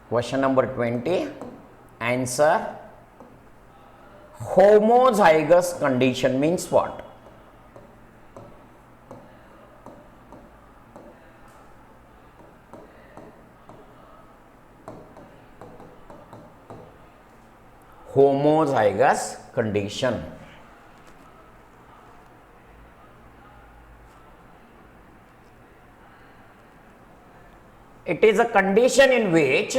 Question number 20. Answer. Homozygous condition means what? Homozygous condition. It is a condition in which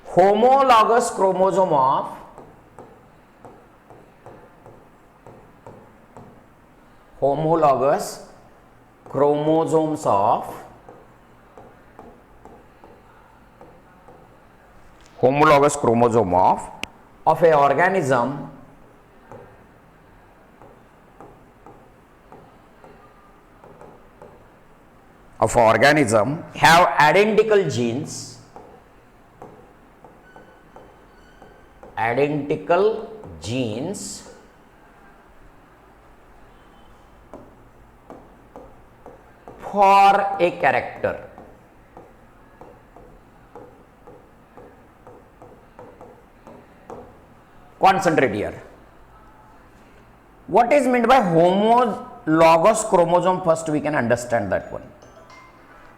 homologous chromosome of homologous chromosomes of homologous chromosome of a organism have identical genes for a character. Concentrate here. What is meant by homologous chromosome? First we can understand that one.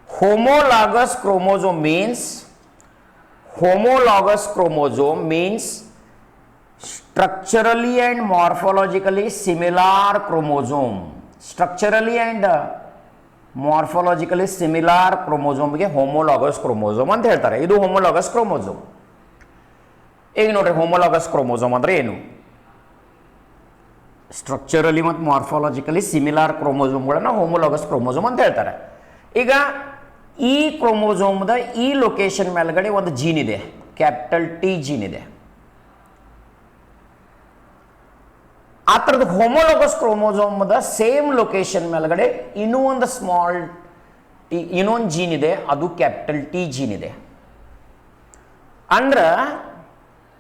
Homologous chromosome means structurally and morphologically similar chromosome. Structurally and morphologically similar chromosome ಗೆ homologous chromosome ಅಂತ ಹೇಳ್ತಾರೆ. ಇದು homologous chromosome. ಈಗ ನೋಡ್ರಿ homologous chromosome ಅಂದ್ರೆ ಏನು? Structurally ಮತ್ತು morphologically ಸಿಮಿಲಾರ್ ಕ್ರೋಮೋಸೋಮ್ಗಳನ್ನು homologous chromosome ಅಂತ ಹೇಳ್ತಾರೆ. ಈಗ ಈ ಕ್ರೋಮೋಸೋಮ್ದ ಈ ಲೊಕೇಶನ್ ಮೇಲ್ಗಡೆ ಒಂದು ಜೀನ್ ಇದೆ, ಕ್ಯಾಪಿಟಲ್ ಟಿ ಜೀನ್ ಇದೆ. ಆ ಥರದ ಹೋಮೋಲಾಗಸ್ ಕ್ರೋಮೋಸೋಮ್ದ ಸೇಮ್ ಲೊಕೇಶನ್ ಮೇಲ್ಗಡೆ ಇನ್ನೂ ಒಂದು ಸ್ಮಾಲ್ ಟಿ ಇನ್ನೊಂದು ಜೀನ್ ಇದೆ, ಅದು ಕ್ಯಾಪಿಟಲ್ ಟಿ ಜೀನ್ ಇದೆ. ಅಂದ್ರೆ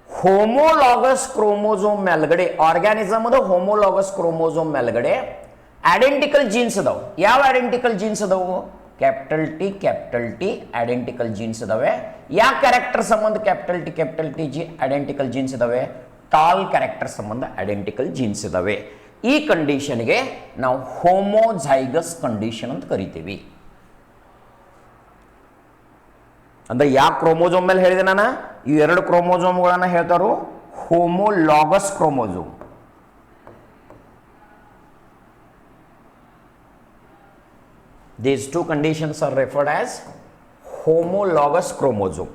ಹೋಮೋಲಾಗಸ್ ಕ್ರೋಮೋಸೋಮ್ ಮೇಲ್ಗಡೆ ಆರ್ಗ್ಯಾನಿಸಮ್ದ ಹೋಮೋಲಾಗಸ್ ಕ್ರೋಮೋಸೋಮ್ ಮೇಲ್ಗಡೆ ಐಡೆಂಟಿಕಲ್ ಜೀನ್ಸ್ ಅದಾವೆ. ಯಾವ ಐಡೆಂಟಿಕಲ್ ಜೀನ್ಸ್ ಅದಾವು? ಕ್ಯಾಪಿಟಲ್ ಟಿ ಐಡೆಂಟಿಕಲ್ ಜೀನ್ಸ್ ಇದಾವೆ. ಯಾವ ಕ್ಯಾರೆಕ್ಟರ್ ಸಂಬಂಧ capital T G identical jeans ಇದಾವೆ? ಟಾಲ್ ಕ್ಯಾರೆಕ್ಟರ್ ಸಂಬಂಧ ಐಡೆಂಟಿಕಲ್ ಜೀನ್ಸ್ ಇದಾವೆ. ಈ ಕಂಡೀಷನ್ಗೆ ನಾವು ಹೋಮೋಜೈಗಸ್ ಕಂಡೀಷನ್ ಅಂತ ಕರಿತೀವಿ. ಅಂದ್ರೆ ಯಾವ ಕ್ರೋಮೋಸೋಮ್ ಮೇಲೆ ಹೇಳಿದೆ ನಾನು? ಈ ಎರಡು ಕ್ರೋಮೋಸೋಮ್ಗಳನ್ನು ಹೇಳ್ತಾರೋ homologous chromosome. These two conditions are referred as homologous chromosome.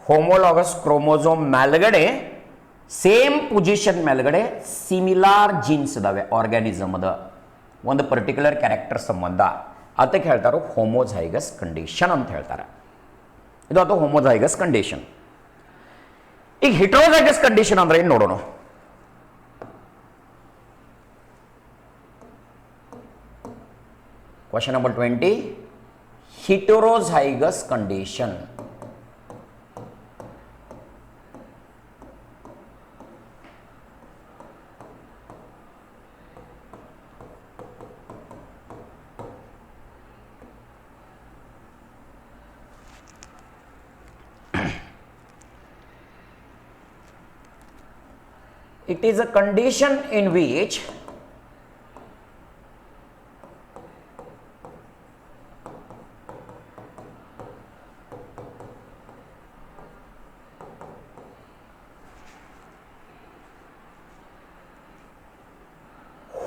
Homologous chromosome ಮೇಲ್ಗಡೆ ಸೇಮ್ ಪೊಸಿಷನ್ ಮೇಲ್ಗಡೆ ಸಿಮಿಲಾರ್ ಜೀನ್ಸ್ ಇದಾವೆ ಆರ್ಗ್ಯಾನಿಸಮ್ದ ಒಂದು ಪರ್ಟಿಕ್ಯುಲರ್ ಕ್ಯಾರೆಕ್ಟರ್ ಸಂಬಂಧ, ಅದಕ್ಕೆ ಹೇಳ್ತಾರೆ ಹೋಮೋಜೈಗಸ್ ಕಂಡೀಷನ್ ಅಂತ ಹೇಳ್ತಾರೆ. ಇದು ಅದು ಹೋಮೋಜೈಗಸ್ ಕಂಡೀಷನ್. ಈಗ ಹಿಟ್ರೋಜೈಗಸ್ ಕಂಡೀಷನ್ ಅಂದ್ರೆ ಏನು ನೋಡೋಣ. Question number 20. heterozygous condition. It is a condition in which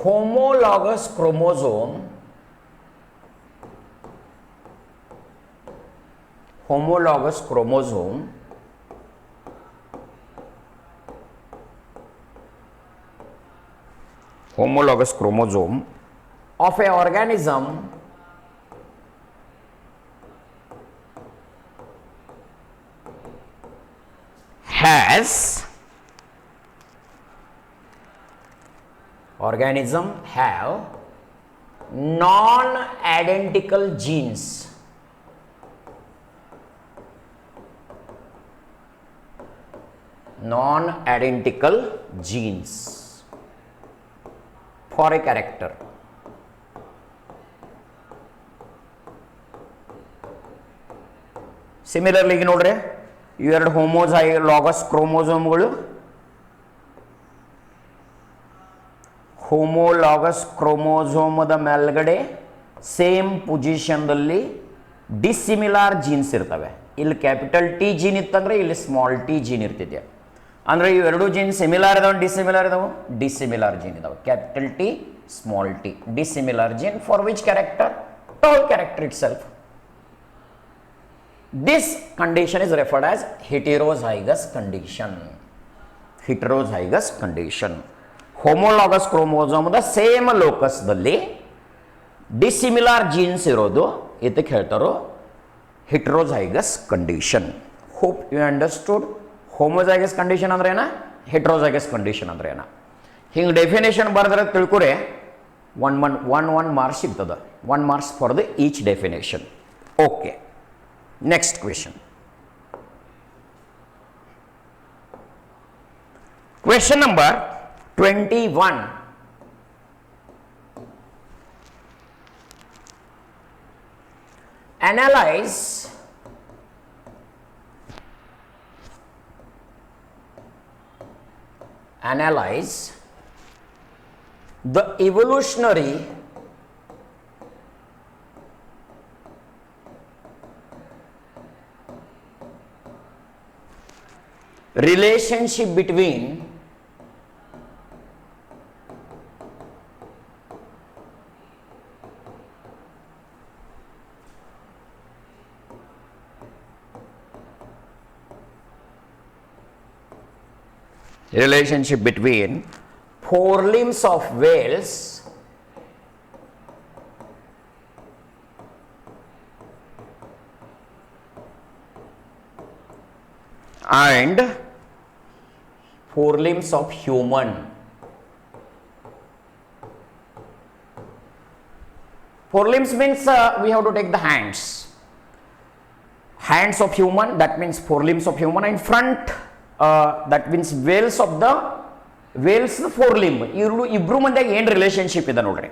homologous chromosome of a organism has non-identical genes. Non-identical genes for a character. Similarly ಈಗ ನೋಡ್ರಿ ಇವೆರಡು ಹೋಮೋಲಾಗಸ್ ಕ್ರೋಮೋಸೋಮ್ಗಳು, ಹೋಮೋಲಾಗಸ್ ಕ್ರೋಮೋಸೋಮದ ಮೇಲ್ಗಡೆ ಸೇಮ್ ಪೊಸಿಷನ್ದಲ್ಲಿ ಡಿಸಿಮಿಲಾರ್ ಜೀನ್ಸ್ ಇರ್ತವೆ. ಇಲ್ಲಿ ಕ್ಯಾಪಿಟಲ್ ಟಿ ಜೀನ್ ಇತ್ತಂದ್ರೆ ಇಲ್ಲಿ small T gene ಇರ್ತಿದೆ. ಅಂದರೆ ಇವೆರಡು ಜೀನ್ ಸಿಮಿಲಾರ್ ಇದಾವೆ, ಡಿಸಿಮಿಲಾರ್ ಇದಾವೆ, ಡಿಸಿಮಿಲಾರ್ ಜೀನ್ ಇದಾವೆ. Capital T, small T, dissimilar gene for which character? Tall character itself. This condition is referred as heterozygous condition. Heterozygous condition. Homologous chromosome the same ಲೋಕಸ್ದಲ್ಲಿ dissimilar genes ಇರೋದು ಇದಕ್ಕೆ ಹೇಳ್ತಾರೋ heterozygous condition. Hope you understood. Homozygous condition ಅಂದ್ರೆ ಏನ, heterozygous condition ಅಂದ್ರೆ ಏನ. ಹಿಂಗೆ definition ಬರೆದ್ರೆ ತಿಳ್ಕೊರೆ one marks ಸಿಗ್ತದೆ. 1 marks for the each definition. Okay. Next question. Question number 21. Analyze the evolutionary relationship between forelimbs of whales and forelimbs of human. Forelimbs means we have to take the hands of human, that means forelimbs of human, and front that means whales forelimb. ಇಬ್ರು ಮಂದಿಗೆ ಏನು relationship ಇದೆ ನೋಡ್ರಿ.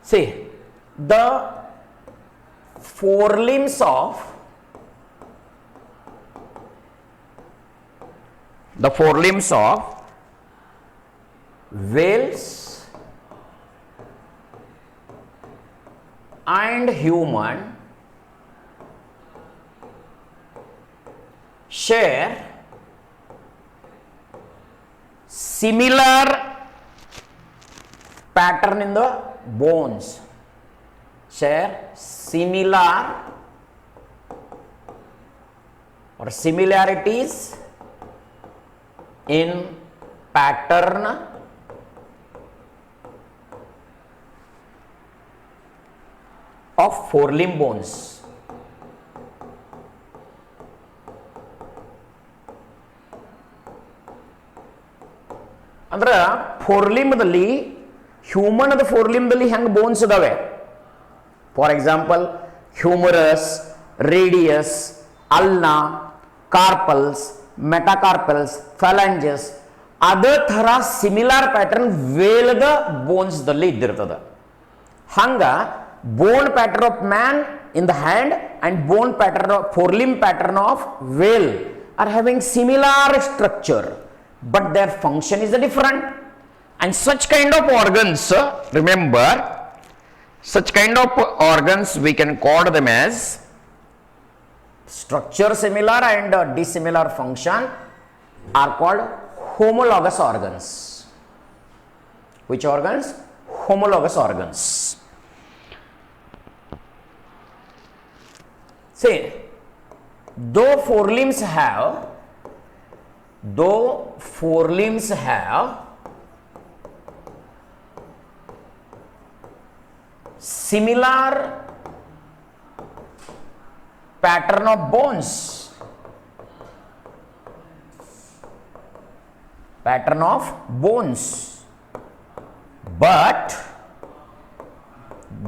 See, the forelimbs of whales and human share similar pattern in the bones, share similar or similarities in pattern of forelimb bones. ಅಂದ್ರೆ ಫೋರ್ಲಿಂಬ್ದಲ್ಲಿ human ಫೋರ್ಲಿಂಬ್ದಲ್ಲಿ ಹೆಂಗೆ bones ಇದಾವೆ, for example humerus, radius, ulna, carpals, metacarpals, phalanges, ಅದೇ ಥರ ಸಿಮಿಲಾರ್ pattern ವೇಲದ ಬೋನ್ಸ್ದಲ್ಲಿ ಇದ್ದಿರ್ತದೆ. ಹಂಗ bone pattern of man in the hand and bone pattern of forelimb pattern of whale are having similar structure, but their function is different. And such kind of organs, remember, such kind of organs we can call them as structure similar and dissimilar function are called homologous organs. Which organs? Homologous organs. See, though forelimbs have similar pattern of bones, pattern of bones, but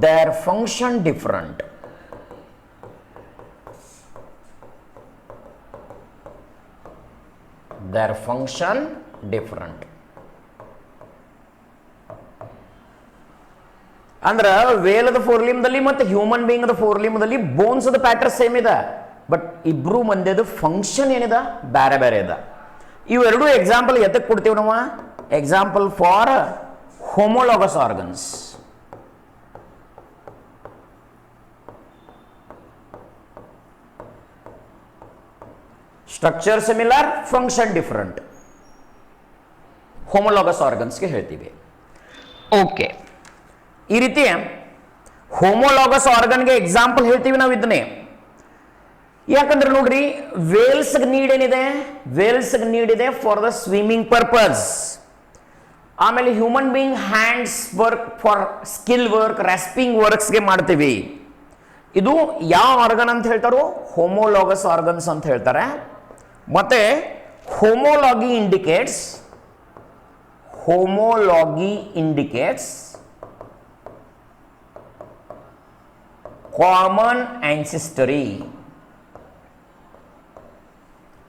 their function different. Their function different. ಅಂದ್ರೆ ವೇಲದ ಫೋರ್ಲಿಮ್ದಲ್ಲಿ ಮತ್ತು human being ಫೋರ್ಲಿಮ್ದಲ್ಲಿ bones pattern same ಇದೆ, but ಇಬ್ರು ಮಂದಿದು function ಏನಿದೆ ಬೇರೆ ಬೇರೆ ಇದೆ. ಇವೆರಡು ಎಕ್ಸಾಂಪಲ್ ಎದಕ್ಕೆ ಕೊಡ್ತೀವಿ ನಾವು? Example for homologous organs. Structure similar, function different, homologous ಆರ್ಗನ್ಸ್ಗೆ ಹೇಳ್ತೀವಿ. ಓಕೆ, ಈ ರೀತಿ ಹೋಮೋಲಾಗಸ್ ಆರ್ಗನ್ಗೆ ಎಕ್ಸಾಂಪಲ್ ಹೇಳ್ತೀವಿ ನಾವು ಇದನ್ನೇ. ಯಾಕಂದ್ರೆ ನೋಡ್ರಿ, ವೇಲ್ಸ್ಗೆ ನೀಡ್ ಏನಿದೆ? ವೇಲ್ಸ್ಗೆ ನೀಡ್ ಇದೆ ಫಾರ್ ದ ಸ್ವಿಮ್ಮಿಂಗ್ ಪರ್ಪಸ್. ಆಮೇಲೆ human being hands work for skill work, ರೆಸ್ಪಿಂಗ್ ವರ್ಕ್ಸ್ಗೆ ಮಾಡ್ತೀವಿ. ಇದು ಯಾವ ಆರ್ಗನ್ ಅಂತ ಹೇಳ್ತಾರೋ? ಹೋಮೋಲಾಗಸ್ ಆರ್ಗನ್ಸ್ ಅಂತ ಹೇಳ್ತಾರೆ. ಮತ್ತೆ ಹೋಮೋಲಾಗಿ ಇಂಡಿಕೇಟ್ಸ್ ಕಾಮನ್ ಆನ್ಸಿಸ್ಟರಿ.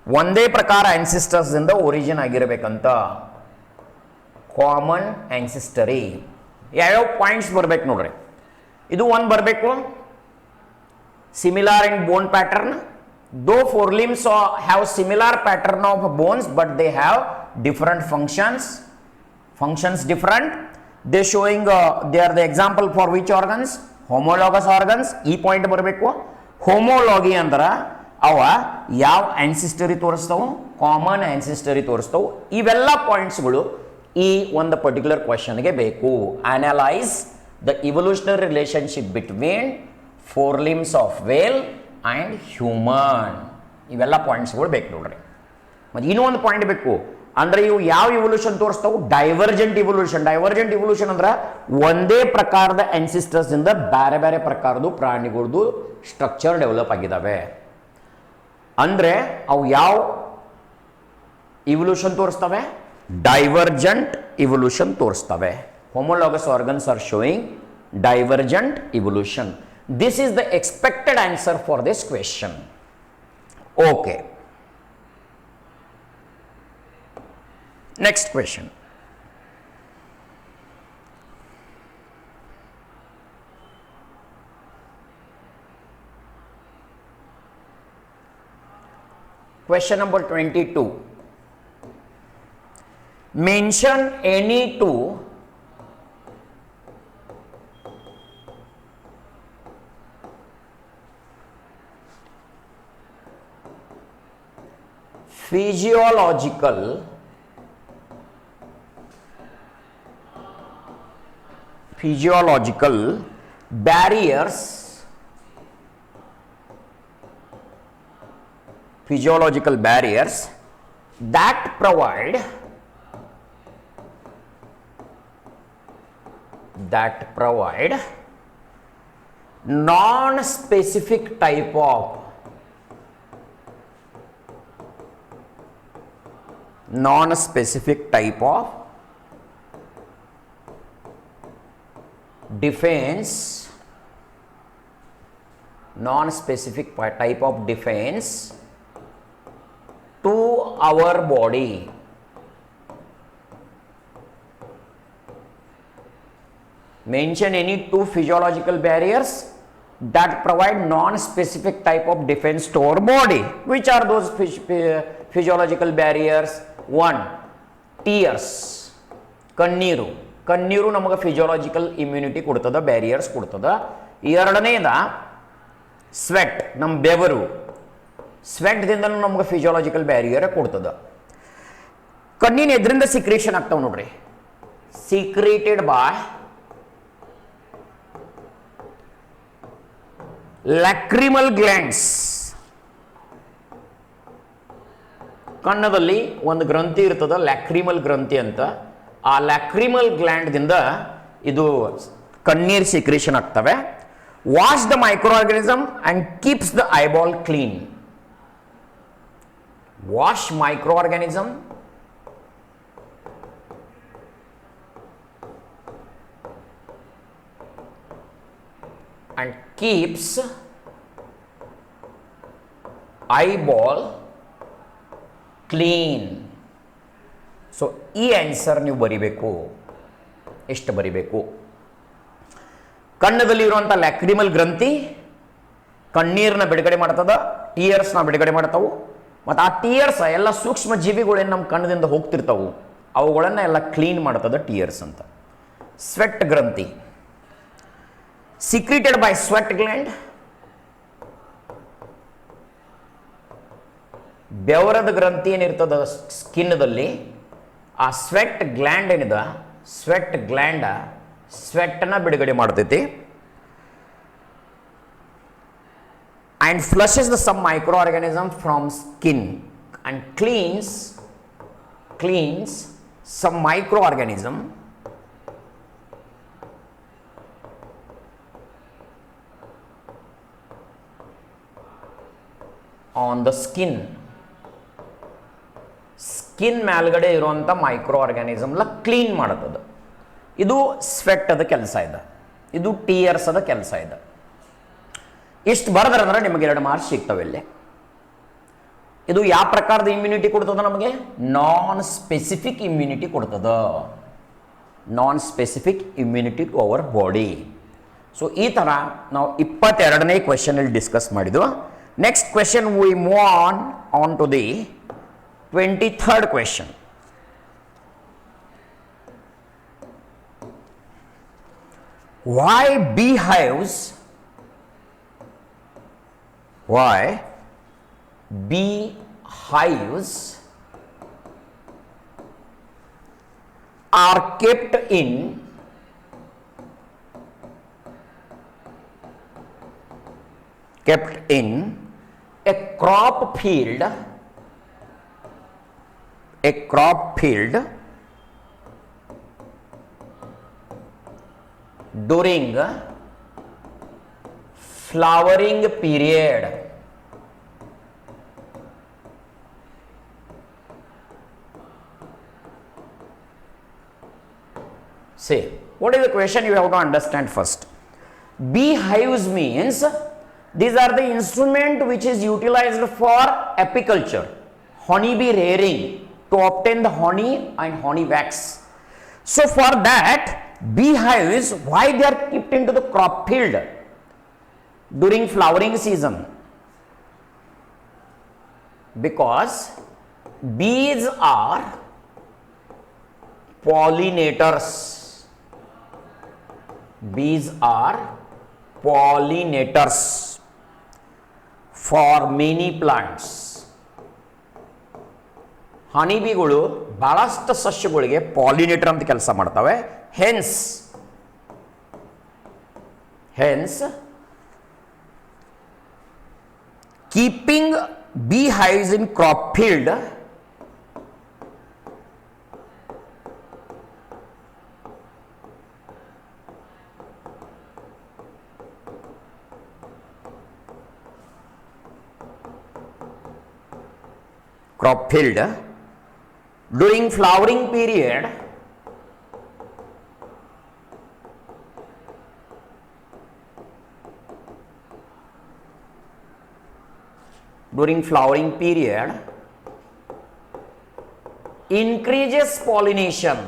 ಒಂದೇ ಪ್ರಕಾರ ಆನ್ಸಿಸ್ಟರ್ಸ್ ಇಂದ ಒರಿಜಿನ್ ಆಗಿರಬೇಕಂತ. ಕಾಮನ್ ಆನ್ಸಿಸ್ಟರಿ. ಯಾವ್ಯಾವ ಪಾಯಿಂಟ್ಸ್ ಬರ್ಬೇಕು ನೋಡ್ರಿ. ಇದು ಒಂದು ಬರಬೇಕು, ಸಿಮಿಲಾರ್ ಇನ್ ಬೋನ್ pattern. Though forelimbs have similar pattern of bones, but they have different functions. Functions different. They showing they are the example for which organs? Homologous organs. ಈ ಪಾಯಿಂಟ್ ಬರಬೇಕು. ಹೋಮೋಲಾಗಿ ಅಂದ್ರೆ ಅವ ಯಾವ ಆನ್ಸಿಸ್ಟರಿ ತೋರಿಸ್ತಾವು? ಕಾಮನ್ ಆನ್ಸಿಸ್ಟರಿ ತೋರಿಸ್ತಾವು. ಇವೆಲ್ಲ ಪಾಯಿಂಟ್ಸ್ಗಳು ಈ ಒಂದು ಪರ್ಟಿಕ್ಯುಲರ್ ಕ್ವಶನ್ಗೆ ಬೇಕು. Analyse the evolutionary relationship between forelimbs of whale and human. ಇವೆಲ್ಲ ಪಾಯಿಂಟ್ಸ್ಗಳು ಬೇಕು ನೋಡ್ರಿ. ಮತ್ತು ಇನ್ನೂ ಒಂದು ಪಾಯಿಂಟ್ ಬೇಕು, ಅಂದರೆ ಇವು ಯಾವ ಇವಲ್ಯೂಷನ್ ತೋರಿಸ್ತಾವು? Divergent evolution. ಡೈವರ್ಜೆಂಟ್ ಇವಲ್ಯೂಷನ್ ಅಂದ್ರೆ ಒಂದೇ ಪ್ರಕಾರದ ಆನ್ಸಿಸ್ಟರ್ಸ್ ಇಂದ ಬೇರೆ ಬೇರೆ ಪ್ರಕಾರದ ಪ್ರಾಣಿಗಳದ್ದು ಸ್ಟ್ರಕ್ಚರ್ ಡೆವಲಪ್ ಆಗಿದ್ದಾವೆ. ಅಂದರೆ ಅವು ಯಾವ ಇವಲ್ಯೂಷನ್ ತೋರಿಸ್ತವೆ? ಡೈವರ್ಜೆಂಟ್ ಇವಲ್ಯೂಷನ್ ತೋರಿಸ್ತವೆ. Homologous organs are showing divergent evolution. This is the expected answer for this question. Okay. Next question. Question number 22. Mention any two physiological barriers that provide non-specific type of defense to our body. Mention any two physiological barriers that provide non-specific type of defense to our body. Which are those physiological barriers? One, tears. ಕಣ್ಣೀರು ನಮಗೆ physiological immunity ಕೊಡ್ತದ, barriers ಕೊಡ್ತದ. ಎರಡನೇದ sweat, ನಮ್ಮ ಬೆವರು. ಸ್ವೆಟ್ದಿಂದ ನಮ್ಗೆ physiological barrier ಕೊಡ್ತದ. ಕಣ್ಣಿನ ಎದ್ರಿಂದ secretion ಆಗ್ತಾವ ನೋಡ್ರಿ. ಸೀಕ್ರೇಟೆಡ್ ಬೈ ಲ್ಯಾಕ್ರಿಮಲ್ ಗ್ಲ್ಯಾಂಡ್ಸ್. ಕಣ್ಣದಲ್ಲಿ ಒಂದು ಗ್ರಂಥಿ ಇರ್ತದ, ಲ್ಯಾಕ್ರಿಮಲ್ ಗ್ರಂಥಿ ಅಂತ. ಆ ಲ್ಯಾಕ್ರಿಮಲ್ ಗ್ಲ್ಯಾಂಡ್ದಿಂದ ಇದು ಕಣ್ಣೀರ್ ಸಿಕ್ರೇಷನ್ ಆಗ್ತವೆ. Wash the micro organism and keeps the eyeball clean. Wash micro organism and keeps eyeball clean. So ಈ ಆನ್ಸರ್ ನೀವು ಬರಿಬೇಕು. ಎಷ್ಟು ಬರಿಬೇಕು? ಕಣ್ಣದಲ್ಲಿರುವಂಥ ಲ್ಯಾಕ್ರಿಮಲ್ ಗ್ರಂಥಿ ಕಣ್ಣೀರನ್ನ ಬಿಡುಗಡೆ ಮಾಡ್ತದ, ಟೀಯರ್ಸ್ನ ಬಿಡುಗಡೆ ಮಾಡ್ತಾವು. ಮತ್ತು ಆ ಟೀಯರ್ಸ್ ಎಲ್ಲ ಸೂಕ್ಷ್ಮ ಜೀವಿಗಳೇನು ನಮ್ಮ ಕಣ್ಣದಿಂದ ಹೋಗ್ತಿರ್ತಾವು ಅವುಗಳನ್ನು ಎಲ್ಲ ಕ್ಲೀನ್ ಮಾಡ್ತದ ಟೀಯರ್ಸ್ ಅಂತ. ಸ್ವೆಟ್ ಗ್ರಂಥಿ secreted by sweat gland. ಬೆವರದ ಗ್ರಂಥಿ ಏನಿರ್ತದ ಸ್ಕಿನ್ದಲ್ಲಿ, ಆ ಸ್ವೆಟ್ ಗ್ಲ್ಯಾಂಡ್ ಏನಿದೆ, ಸ್ವೆಟ್ ಗ್ಲ್ಯಾಂಡ್ ಸ್ವೆಟ್ನ ಬಿಡುಗಡೆ ಮಾಡ್ತೈತಿ. and flushes the some microorganism from skin and cleans some microorganism on the skin. Skin ಮೇಲ್ಗಡೆ ಇರುವಂಥ ಮೈಕ್ರೋ ಆರ್ಗ್ಯಾನಿಸಮ್ಲ ಕ್ಲೀನ್ ಮಾಡುತ್ತದೆ. ಇದು ಸ್ವೆಟ್ ಅದ ಕೆಲಸ ಇದೆ, ಇದು ಟೀಯರ್ಸ್ ಅದ ಕೆಲಸ ಇದೆ. ಇಷ್ಟು ಬರೆದ್ರಂದ್ರೆ ನಿಮಗೆ 2 ಮಾರ್ಕ್ಸ್ ಸಿಗ್ತವೆ ಇಲ್ಲಿ. ಇದು ಯಾವ ಪ್ರಕಾರದ ಇಮ್ಯುನಿಟಿ ಕೊಡ್ತದ? ನಮಗೆ ನಾನ್ ಸ್ಪೆಸಿಫಿಕ್ ಇಮ್ಯುನಿಟಿ ಕೊಡ್ತದ. Non specific immunity to our body. So ಈ ಥರ ನಾವು 22ನೇ ಕ್ವೆಶನ್ ಇಲ್ಲಿ ಡಿಸ್ಕಸ್ ಮಾಡಿದ್ವು. Next question, we move on to the 23rd question. Why beehives are kept in a crop field during flowering period? See, what is the question? You have to understand first. Beehives means these are the instrument which is utilized for apiculture, honeybee rearing, to obtain the honey and honey wax. So for that, beehives, why they are kept into the crop field during flowering season? Because bees are pollinators. Bees are pollinators for many plants. ಹನಿಬಿಗಳು ಬಹಳಷ್ಟು ಸಸ್ಯಗಳಿಗೆ pollinator ಅಂತ ಕೆಲಸ ಮಾಡ್ತವೆ. Hence keeping bee hives in crop field during flowering period increases pollination.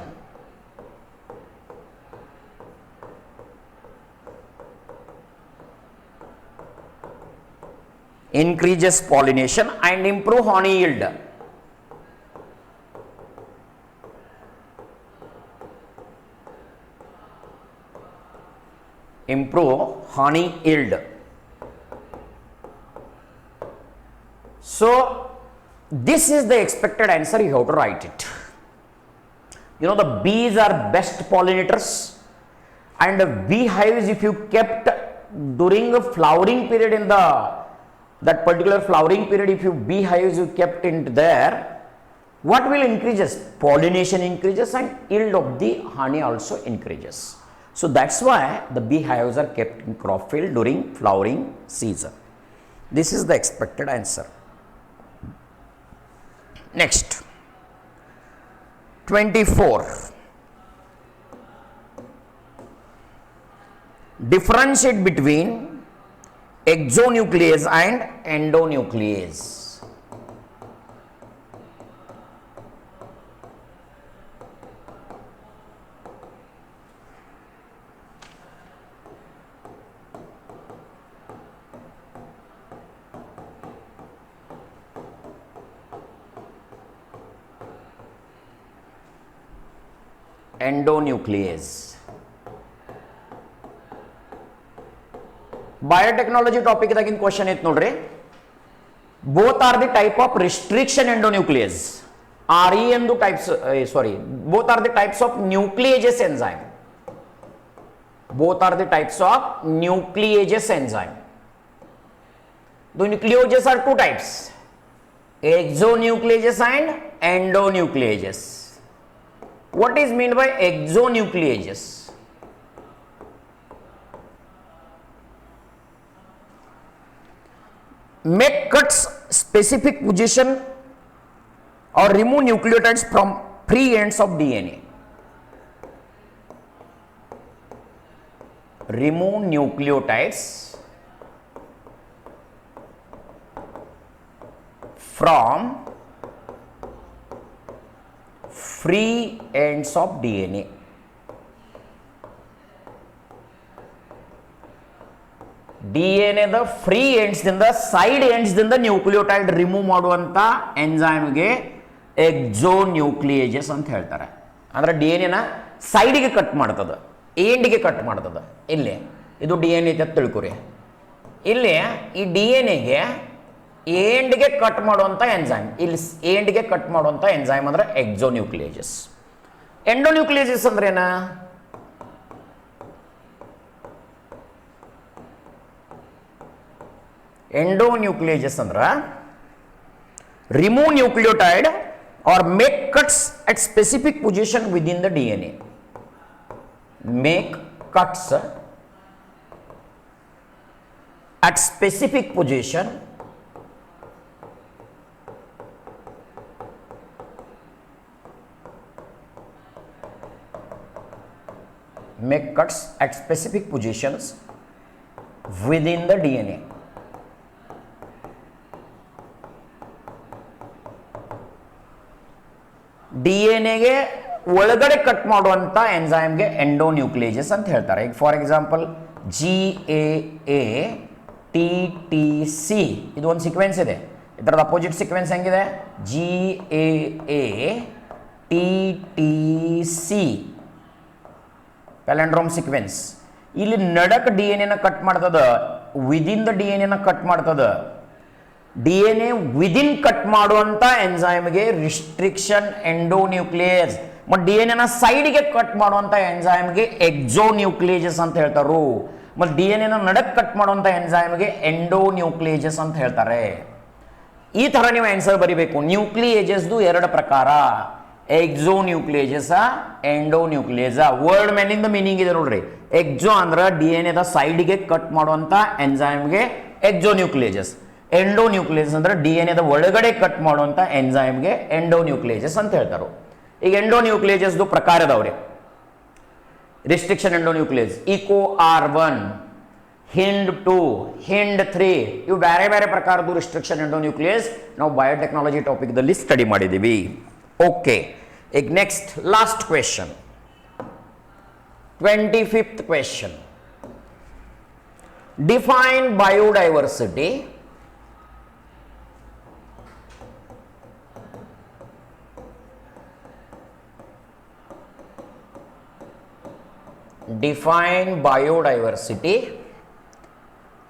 And improve honey yield. So this is the expected answer. You have to write it. You know, the bees are best pollinators, and the beehives, if you kept during the flowering period, in that particular flowering period, if you beehives you kept in there, what will increases? Pollination increases and yield of the honey also increases. So that's why the beehives are kept in crop field during flowering season. This is the expected answer. Next, 24. Differentiate between exonuclease and endonuclease. Endonuclease. Biotechnology topic dagiನ question ಐತ್ ನೋಡ್ರಿ. Both are the type of restriction endonuclease. RE ಎಂದು types, both are the types of nucleases enzyme. Both are the types of nucleases enzyme. The nucleases are two types, exonucleases and endonucleases. What is meant by exonucleases? Make cuts specific position or remove nucleotides from free ends of DNA. Remove nucleotides from free ends of DNA. DNA the free ends ದಿಂದ side ends ದಿಂದ nucleotide remove ಮಾಡುವಂತ ಎಂಜೈಮ್ಗೆ ಎಕ್ಸೋನ್ಯೂಕ್ಲಿಯೇಜಸ್ ಅಂತ ಹೇಳ್ತಾರೆ. ಅಂದ್ರೆ DNA ನ ಸೈಡ್ಗೆ cut ಮಾಡ್ತದ, ಎಂಡ್ಗೆ cut ಮಾಡ್ತದ. ಇಲ್ಲಿ ಇದು DNA ಅಂತ ತಿಳ್ಕೊರಿ. ಇಲ್ಲಿ ಈ DNAಗೆ ಎಂಡ್ಗೆ ಕಟ್ ಮಾಡುವಂತ ಎಂಜೈಮ್, ಇಲ್ಲಿ ಎಂಡ್ಗೆ ಕಟ್ ಮಾಡುವಂತ ಎಂಜೈಮ್ ಅಂದ್ರೆ ಎಕ್ಸೋನ್ಯೂಕ್ಲಿಯೇಜಸ್. ಎಂಡೋನ್ಯೂಕ್ಲಿಯೇಜಸ್ ಅಂದ್ರೆ ಏನ? Endonucleases andra remove nucleotide or make cuts at specific position within the DNA. Make cuts at specific position make cuts at specific positions within the DNA. DNAಗೆ ಒಳಗಡೆ ಕಟ್ ಮಾಡುವಂತ ಎಂಜೈಮ್ಗೆ ಎಂಡೋನ್ಯೂಕ್ಲಿಯೇಜಸ್ ಅಂತ ಹೇಳ್ತಾರೆ. ಈಗ ಫಾರ್ ಎಕ್ಸಾಂಪಲ್ GAATTC ಇದು ಒಂದು ಸೀಕ್ವೆನ್ಸ್ ಇದೆ. ಇದರದ opposite sequence ಹೆಂಗಿದೆ? GAATTC palindrome sequence. ಇಲ್ಲಿ ನಡಕ್ DNA ನ ಕಟ್ ಮಾಡ್ತದ, ವಿದಿನ್ ದ DNA ನ ಕಟ್ ಮಾಡ್ತದ. DNA ವಿದಿನ್ ಕಟ್ ಮಾಡುವಂತ ಎಂಜೈಮ್ಗೆ ರಿಸ್ಟ್ರಿಕ್ಷನ್ ಎಂಡೋನ್ಯೂಕ್ಲಿಯೇಸ್, ಮತ್ತು DNA ನ ಸೈಡ್ಗೆ ಕಟ್ ಮಾಡುವಂತ ಎಂಜೈಮ್ಗೆ ಎಕ್ಸೋನ್ಯೂಕ್ಲಿಯೇಜಸ್ ಅಂತ ಹೇಳ್ತಾರು. ಮತ್ತು DNA ನ ನಡಕ್ ಕಟ್ ಮಾಡುವಂತ ಎಂಜೈಮ್ಗೆ ಎಂಡೋನ್ಯೂಕ್ಲಿಯೇಜಸ್ ಅಂತ ಹೇಳ್ತಾರೆ. ಈ ತರ ನೀವು ಆನ್ಸರ್ ಬರಿಬೇಕು. ನ್ಯೂಕ್ಲಿಯೇಜಸ್ದು ಎರಡು ಪ್ರಕಾರ, ಎಕ್ಸೋನ್ಯೂಕ್ಲಿಯೇಜಸ್, ಎಂಡೋನ್ಯೂಕ್ಲಿಯೇಸ್. ವರ್ಡ್ ಮೇಲಿಂದ ಮೀನಿಂಗ್ ಇದೆ ನೋಡ್ರಿ. ಎಕ್ಸೋ ಅಂದ್ರೆ DNA ದ ಸೈಡ್ಗೆ ಕಟ್ ಮಾಡುವಂತ ಎಂಜೈಮ್ಗೆ ಎಕ್ಸೋನ್ಯೂಕ್ಲಿಯೇಜಸ್. ಎಂಡೋನ್ಯೂಕ್ಲಿಯಸ್ ಅಂದ್ರೆ DNA ದ ಒಳಗಡೆ ಕಟ್ ಮಾಡುವಂತ ಎಂಜೈಮ್ಗೆ ಎಂಡೋನ್ಯೂಕ್ಲಿಯೇಜಸ್ ಅಂತ ಹೇಳ್ತಾರೆ. ಈಗ ಎಂಡೋನ್ಯೂಕ್ಲಿಯೇಜಸ್ದು ಪ್ರಕಾರ ಅದಾವ್ರಿ. ರಿಸ್ಟ್ರಿಕ್ಷನ್ ಎಂಡೋನ್ಯೂಕ್ಲಿಯಸ್, ಇಕೋ R1, ಹಿಂಡ್ 2, ಹಿಂಡ್ 3, ಇವು ಬೇರೆ ಬೇರೆ ಪ್ರಕಾರದ ರಿಸ್ಟ್ರಿಕ್ಷನ್ ಎಂಡೋನ್ಯೂಕ್ಲಿಯಸ್ ನಾವು ಬಯೋಟೆಕ್ನಾಲಜಿ ಟಾಪಿಕ್ದಲ್ಲಿ ಸ್ಟಡಿ ಮಾಡಿದ್ದೀವಿ. ಓಕೆ, ಈಗ next last question, 25th question. Define biodiversity define biodiversity.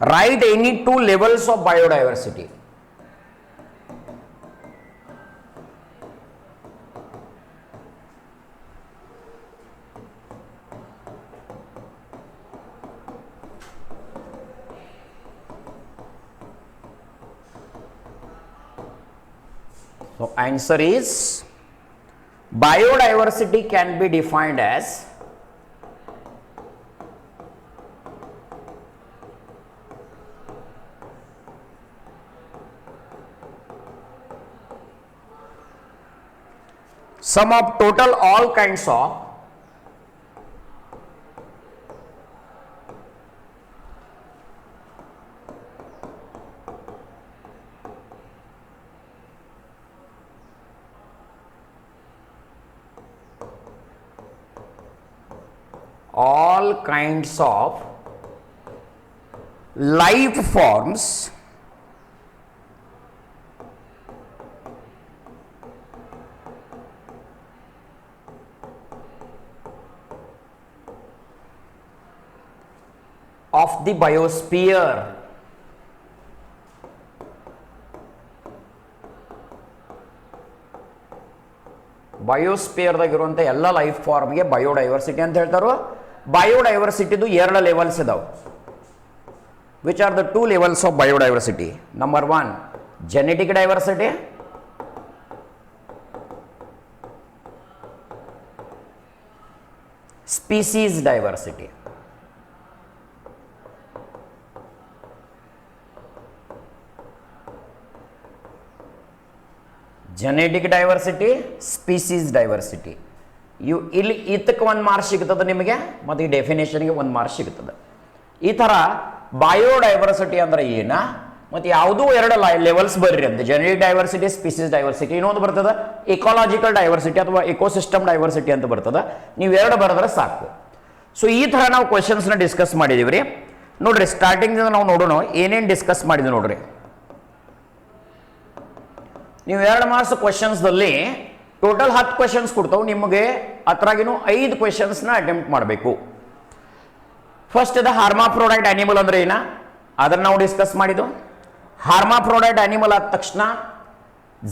Write any two levels of biodiversity. So answer is biodiversity can be defined as sum of total all kinds of all kinds of life forms of the biosphere. ಬಯೋಸ್ಪಿಯರ್ದಾಗ ಇರುವಂಥ ಎಲ್ಲ life ಫಾರ್ಮ್ಗೆ biodiversity ಅಂತ ಹೇಳ್ತಾರೋ. ಬಯೋಡೈವರ್ಸಿಟಿದು ಎರಡು levels ಇದಾವೆ. Which are the two levels of biodiversity? Number one, genetic diversity, species diversity. Genetic diversity, species diversity. ಇಲ್ಲಿ ಇದಕ್ಕೆ ಒಂದು ಮಾರ್ಕ್ಸ್ ಸಿಗ್ತದೆ ನಿಮಗೆ, ಮತ್ತು ಈ ಡೆಫಿನೇಷನ್ಗೆ ಒಂದು ಮಾರ್ಕ್ಸ್ ಸಿಗ್ತದೆ. ಈ ಥರ ಬಯೋಡೈವರ್ಸಿಟಿ ಅಂದ್ರೆ ಏನ, ಮತ್ತು ಯಾವುದೂ ಎರಡು ಲೆವೆಲ್ಸ್ ಬರ್ರಿ ಅಂತ. Genetic diversity, species diversity. ಇನ್ನೊಂದು ಬರ್ತದೆ ಇಕಾಲಜಿಕಲ್ ಡೈವರ್ಸಿಟಿ ಅಥವಾ ಇಕೋಸಿಸ್ಟಮ್ ಡೈವರ್ಸಿಟಿ ಅಂತ ಬರ್ತದೆ. ನೀವು ಎರಡು ಬರೆದ್ರೆ ಸಾಕು. ಸೊ ಈ ಥರ ನಾವು ಕ್ವೆಶನ್ಸ್ನ ಡಿಸ್ಕಸ್ ಮಾಡಿದೀವಿ ರೀ. ನೋಡ್ರಿ, ಸ್ಟಾರ್ಟಿಂಗಿಂದ ನಾವು ನೋಡೋಣ ಏನೇನು ಡಿಸ್ಕಸ್ ಮಾಡಿದ್ವಿ ನೋಡ್ರಿ. ನೀವು 2 ಮಾರ್ಕ್ಸ್ ಕ್ವೆಶನ್ಸ್ದಲ್ಲಿ ಟೋಟಲ್ 10 ಕ್ವೆಶನ್ಸ್ ಕೊಡ್ತಾವೆ. ನಿಮಗೆ ಅದ್ರಾಗಿನೂ 5 ಕ್ವೆಶನ್ಸ್ನ ಅಟೆಂಪ್ಟ್ ಮಾಡಬೇಕು. ಫಸ್ಟ್ ಇದೆ ಹಾರ್ಮಾಫ್ರೋಡೈಟ್ ಆನಿಮಲ್ ಅಂದ್ರೆ ಏನ, ಅದನ್ನು ನಾವು ಡಿಸ್ಕಸ್ ಮಾಡಿದ್ದು. ಹಾರ್ಮಾಫ್ರೋಡೈಟ್ ಆನಿಮಲ್ ಆದ ತಕ್ಷಣ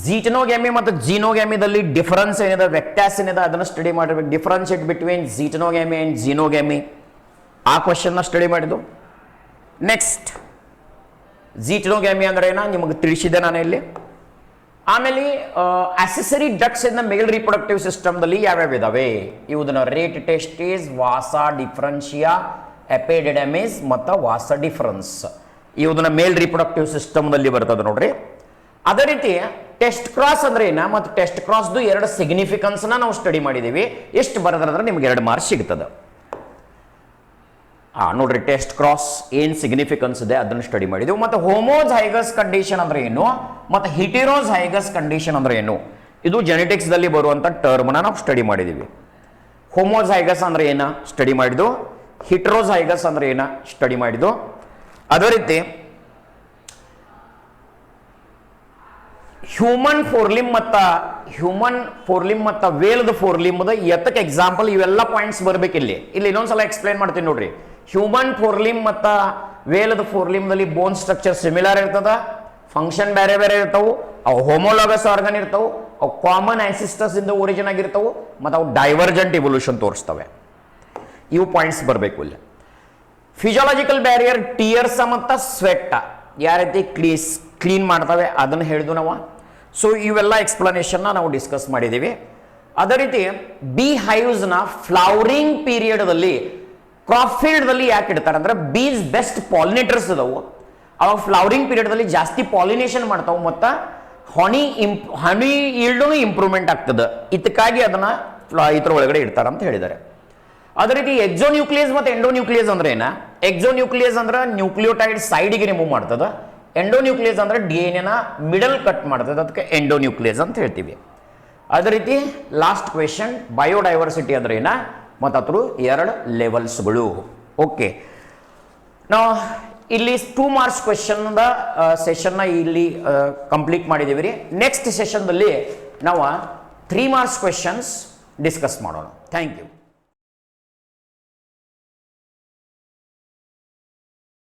ಝೀಟನೋಗ್ಯಾಮಿ ಮತ್ತು ಜೀನೋಗ್ಯಾಮಿದಲ್ಲಿ ಡಿಫರೆನ್ಸ್ ಏನಿದೆ, ವ್ಯತ್ಯಾಸ ಏನಿದೆ, ಅದನ್ನು ಸ್ಟಡಿ ಮಾಡಿರ್ಬೇಕು. ಡಿಫರೆನ್ಷಿಯೇಟ್ ಬಿಟ್ವೀನ್ ಝೀಟನೋಗ್ಯಾಮಿ ಆ್ಯಂಡ್ ಜೀನೋಗ್ಯಾಮಿ, ಆ ಕ್ವೆಶನ್ನ ಸ್ಟಡಿ ಮಾಡಿದ್ದು. ನೆಕ್ಸ್ಟ್, ಝೀಟನೋಗ್ಯಾಮಿ ಅಂದ್ರೆ ಏನ ನಿಮಗೆ ತಿಳಿಸಿದೆ ನಾನು ಇಲ್ಲಿ. ಆಮೇಲೆ accessory ducts in the male reproductive ಸಿಸ್ಟಮ್ದಲ್ಲಿ ಯಾವ್ಯಾವ ಇದಾವೆ ಇವುದನ್ನ ರೇಟ್ ಟೆಸ್ಟೇಸ್, ವಾಸಾ ಡಿಫ್ರೆನ್ಷಿಯಾ, ಎಪಿಡೆಡಮಿಸ್ ಮತ್ತು ವಾಸ ಡಿಫರೆನ್ಸ್, ಇವುದನ್ನ ಮೇಲ್ ರಿಪ್ರೊಡಕ್ಟಿವ್ ಸಿಸ್ಟಮ್ದಲ್ಲಿ ಬರ್ತದೆ ನೋಡ್ರಿ. ಅದೇ ರೀತಿ ಟೆಸ್ಟ್ ಕ್ರಾಸ್ ಅಂದ್ರೆ ಏನ ಮತ್ತು ಟೆಸ್ಟ್ ಕ್ರಾಸ್ದು 2 ಸಿಗ್ನಿಫಿಕೆನ್ಸ್ನ ನಾವು ಸ್ಟಡಿ ಮಾಡಿದ್ದೀವಿ. ಎಷ್ಟು ಬರೋದಂದ್ರೆ ನಿಮ್ಗೆ 2 ಮಾರ್ಕ್ಸ್ ಸಿಗ್ತದೆ. ನೋಡ್ರಿ, ಟೆಸ್ಟ್ ಕ್ರಾಸ್ ಏನು ಸಿಗ್ನಿಫಿಕೆನ್ಸ್ ಇದೆ ಅದನ್ನು ಸ್ಟಡಿ ಮಾಡಿದೆವು. ಮತ್ತು ಹೋಮೋಝೈಗಸ್ ಕಂಡೀಷನ್ ಅಂದ್ರೆ ಏನು ಮತ್ತು ಹಿಟೆರೋಝೈಗಸ್ ಕಂಡೀಷನ್ ಅಂದ್ರೆ ಏನು, ಇದು ಜೆನೆಟಿಕ್ಸ್ದಲ್ಲಿ ಬರುವಂಥ ಟರ್ಮ್ನ ನಾವು ಸ್ಟಡಿ ಮಾಡಿದ್ದೀವಿ. ಹೋಮೋಝೈಗಸ್ ಅಂದ್ರೆ ಏನ ಸ್ಟಡಿ ಮಾಡಿದ್ದು, ಹಿಟೆರೋಝೈಗಸ್ ಅಂದ್ರೆ ಏನ ಸ್ಟಡಿ ಮಾಡಿದ್ದು. ಅದೇ ರೀತಿ ಹ್ಯೂಮನ್ ಫೋರ್ಲಿಮ್ ಮತ್ತು ವೇಲ್ದ ಫೋರ್ಲಿಮ್ದ ಎತ್ತಕ್ಕೆ ಎಕ್ಸಾಂಪಲ್ ಇವೆಲ್ಲ ಪಾಯಿಂಟ್ಸ್ ಬರ್ಬೇಕು. ಇಲ್ಲಿ ಇನ್ನೊಂದ್ಸಲ ಎಕ್ಸ್ಪ್ಲೈನ್ ಮಾಡ್ತೀನಿ ನೋಡ್ರಿ. ಹ್ಯೂಮನ್ ಫೋರ್ಲಿಮ್ ಮತ್ತು ವೇಲದ ಫೋರ್ಲಿಮ್ದಲ್ಲಿ ಬೋನ್ ಸ್ಟ್ರಕ್ಚರ್ ಸಿಮಿಲರ್ ಇರ್ತದ, ಫಂಕ್ಷನ್ ಬೇರೆ ಬೇರೆ ಇರ್ತಾವೆ, ಅವು ಹೋಮೋಲಾಗಸ್ ಆರ್ಗನ್ ಇರ್ತಾವೆ, ಅವು ಕಾಮನ್ ಆನ್ಸಿಸ್ಟರ್ಸ್ ಇಂದ ಒರಿಜಿನ್ ಆಗಿರ್ತಾವೆ, ಮತ್ತು ಅವು ಡೈವರ್ಜೆಂಟ್ ಇವಲ್ಯೂಷನ್ ತೋರಿಸ್ತವೆ. ಇವು ಪಾಯಿಂಟ್ಸ್ ಬರಬೇಕು ಇಲ್ಲಿ. ಫಿಸಿಯಾಲಜಿಕಲ್ ಬ್ಯಾರಿಯರ್ ಟಿಯರ್ಸ್ ಮತ್ತು ಸ್ವೆಟ್ ಯಾವ ರೀತಿ ಕ್ಲೀನ್ ಮಾಡ್ತವೆ ಅದನ್ನು ಹೇಳಿದ್ವು ನಾವು. ಸೊ ಇವೆಲ್ಲ ಎಕ್ಸ್ಪ್ಲನೇಷನ್ನ ನಾವು ಡಿಸ್ಕಸ್ ಮಾಡಿದ್ದೀವಿ. ಅದೇ ರೀತಿ ಬಿ ಹೈವ್ಸ್ನ ಫ್ಲವರಿಂಗ್ ಪೀರಿಯಡ್ದಲ್ಲಿ ಕ್ರಾಪ್ ಫೀಲ್ಡ್ದಲ್ಲಿ ಯಾಕೆ ಇಡ್ತಾರೆ ಅಂದ್ರೆ ಬೀಸ್ ಬೆಸ್ಟ್ ಪಾಲಿನೇಟರ್ಸ್ ಇದಾವು, ಅವಾಗ ಫ್ಲವರಿಂಗ್ ಪೀರಿಯಡ್ದಲ್ಲಿ ಜಾಸ್ತಿ ಪಾಲಿನೇಷನ್ ಮಾಡ್ತಾವೆ ಮತ್ತು ಹನಿ ಈಲ್ಡೂ ಇಂಪ್ರೂವ್ಮೆಂಟ್ ಆಗ್ತದೆ. ಇದಕ್ಕಾಗಿ ಅದನ್ನು ಇದ್ರ ಒಳಗಡೆ ಇಡ್ತಾರೆ ಅಂತ ಹೇಳಿದ್ದಾರೆ. ಅದೇ ರೀತಿ ಎಕ್ಸೋನ್ಯೂಕ್ಲಿಯಸ್ ಮತ್ತು ಎಂಡೋನ್ಯೂಕ್ಲಿಯಸ್ ಅಂದ್ರೆ ಏನ, ಎಕ್ಸೋನ್ಯೂಕ್ಲಿಯಸ್ ಅಂದ್ರೆ ನ್ಯೂಕ್ಲಿಯೋಟೈಡ್ ಸೈಡ್ಗೆ ರಿಮೂವ್ ಮಾಡ್ತದೆ, ಎಂಡೋನ್ಯೂಕ್ಲಿಯಸ್ ಅಂದ್ರೆ DNA ಮಿಡಲ್ ಕಟ್ ಮಾಡ್ತದೆ, ಅದಕ್ಕೆ ಎಂಡೋನ್ಯೂಕ್ಲಿಯಸ್ ಅಂತ ಹೇಳ್ತೀವಿ. ಅದೇ ರೀತಿ ಲಾಸ್ಟ್ ಕ್ವೆಶನ್ ಬಯೋಡೈವರ್ಸಿಟಿ ಅಂದ್ರೆ ಏನ ಮತ್ತು ಅದ್ರ 2 ಲೆವೆಲ್ಸ್ಗಳು. ಓಕೆ, ನಾವು ಇಲ್ಲಿ 2 ಮಾರ್ಕ್ಸ್ ಕ್ವೆಶನ್ದ ಸೆಷನ್ನ ಇಲ್ಲಿ ಕಂಪ್ಲೀಟ್ ಮಾಡಿದ್ದೀವಿ ರೀ. ನೆಕ್ಸ್ಟ್ ಸೆಷನ್ದಲ್ಲಿ ನಾವು 3 ಮಾರ್ಕ್ಸ್ ಕ್ವೆಶನ್ಸ್ ಡಿಸ್ಕಸ್ ಮಾಡೋಣ. Thank you.